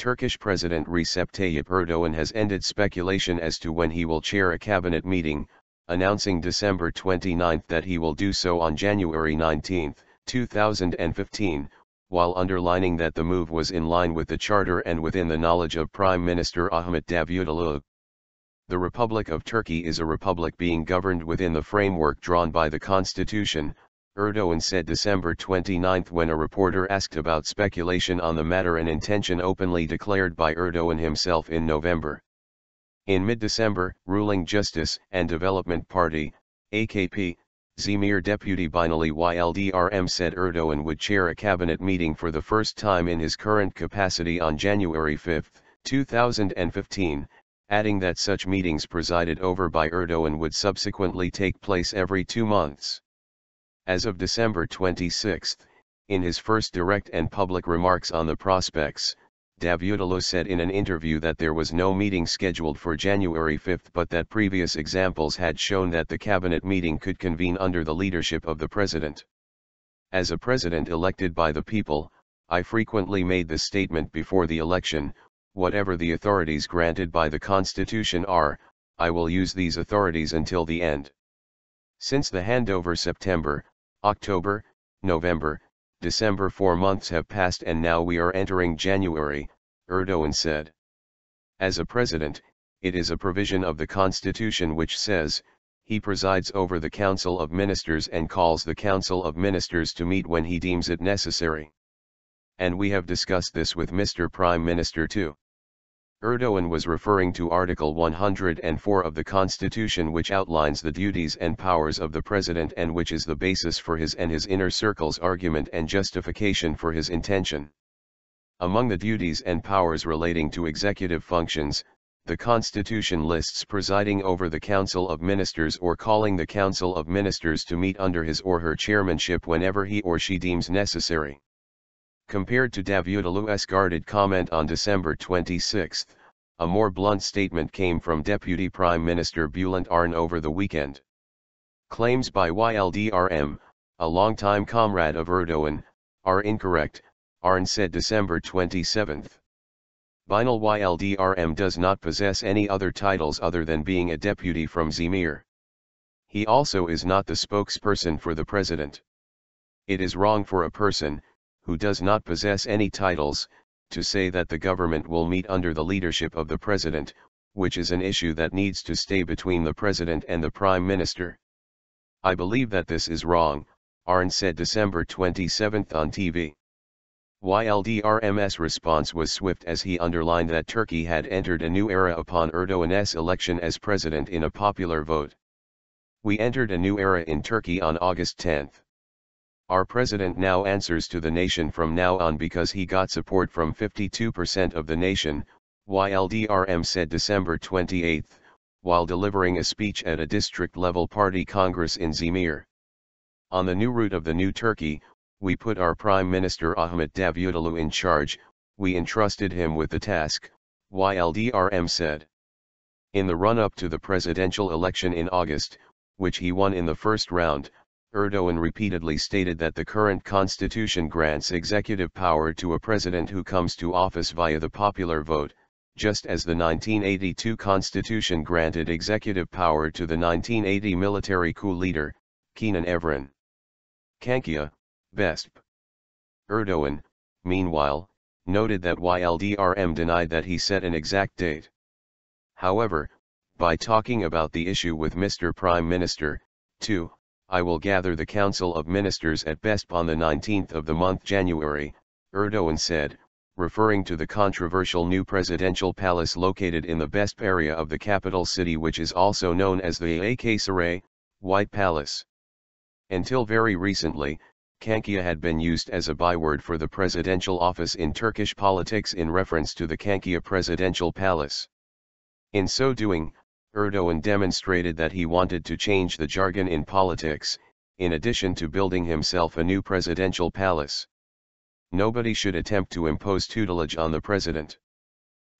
Turkish President Recep Tayyip Erdoğan has ended speculation as to when he will chair a cabinet meeting, announcing December 29 that he will do so on January 19, 2015, while underlining that the move was in line with the charter and within the knowledge of Prime Minister Ahmet Davutoğlu. The Republic of Turkey is a republic being governed within the framework drawn by the Constitution, Erdoğan said December 29 when a reporter asked about speculation on the matter, an intention openly declared by Erdoğan himself in November. In mid-December, ruling Justice and Development Party, AKP, İzmir Deputy Binali Yıldırım said Erdoğan would chair a cabinet meeting for the first time in his current capacity on January 5, 2015, adding that such meetings presided over by Erdoğan would subsequently take place every 2 months. As of December 26, in his first direct and public remarks on the prospects, Davutoğlu said in an interview that there was no meeting scheduled for January 5 but that previous examples had shown that the cabinet meeting could convene under the leadership of the president. As a president elected by the people, I frequently made the statement before the election, whatever the authorities granted by the Constitution are, I will use these authorities until the end. Since the handover September, October, November, December 4 months have passed and now we are entering January, Erdoğan said. As a president, it is a provision of the Constitution which says, he presides over the Council of Ministers and calls the Council of Ministers to meet when he deems it necessary. And we have discussed this with Mr. Prime Minister too. Erdoğan was referring to Article 104 of the Constitution, which outlines the duties and powers of the President and which is the basis for his and his inner circle's argument and justification for his intention. Among the duties and powers relating to executive functions, the Constitution lists presiding over the Council of Ministers or calling the Council of Ministers to meet under his or her chairmanship whenever he or she deems necessary. Compared to Davutoğlu's guarded comment on December 26, a more blunt statement came from Deputy Prime Minister Bülent Arın over the weekend. Claims by Yıldırım, a longtime comrade of Erdoğan, are incorrect, Arın said December 27. Binali Yıldırım does not possess any other titles other than being a deputy from İzmir. He also is not the spokesperson for the president. It is wrong for a person, who does not possess any titles, to say that the government will meet under the leadership of the president, which is an issue that needs to stay between the president and the prime minister. I believe that this is wrong, Arın said December 27 on TV. Yıldırım's response was swift as he underlined that Turkey had entered a new era upon Erdoğan's election as president in a popular vote. We entered a new era in Turkey on August 10. Our president now answers to the nation from now on because he got support from 52% of the nation, Yıldırım said December 28, while delivering a speech at a district-level party congress in İzmir. On the new route of the new Turkey, we put our Prime Minister Ahmet Davutoğlu in charge, we entrusted him with the task, Yıldırım said. In the run-up to the presidential election in August, which he won in the first round, Erdoğan repeatedly stated that the current constitution grants executive power to a president who comes to office via the popular vote, just as the 1982 constitution granted executive power to the 1980 military coup leader, Kenan Evren. Kankia, Besp. Erdoğan, meanwhile, noted that Yıldırım denied that he set an exact date. However, by talking about the issue with Mr. Prime Minister, too, I will gather the Council of Ministers at Besp on the 19th of the month January, Erdoğan said, referring to the controversial new presidential palace located in the Besp area of the capital city, which is also known as the AK White Palace. Until very recently, Kankia had been used as a byword for the presidential office in Turkish politics in reference to the Kankia presidential palace. In so doing, Erdoğan demonstrated that he wanted to change the jargon in politics, in addition to building himself a new presidential palace. Nobody should attempt to impose tutelage on the president.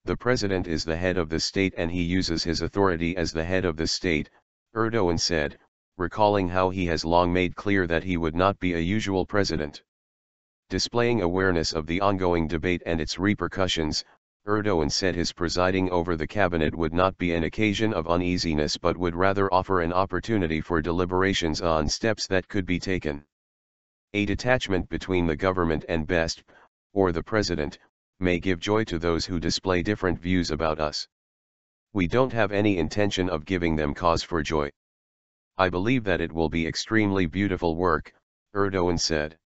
The president is the head of the state and he uses his authority as the head of the state, Erdoğan said, recalling how he has long made clear that he would not be a usual president. Displaying awareness of the ongoing debate and its repercussions, Erdoğan said his presiding over the cabinet would not be an occasion of uneasiness but would rather offer an opportunity for deliberations on steps that could be taken. A detachment between the government and best, or the president, may give joy to those who display different views about us. We don't have any intention of giving them cause for joy. I believe that it will be extremely beautiful work, Erdoğan said.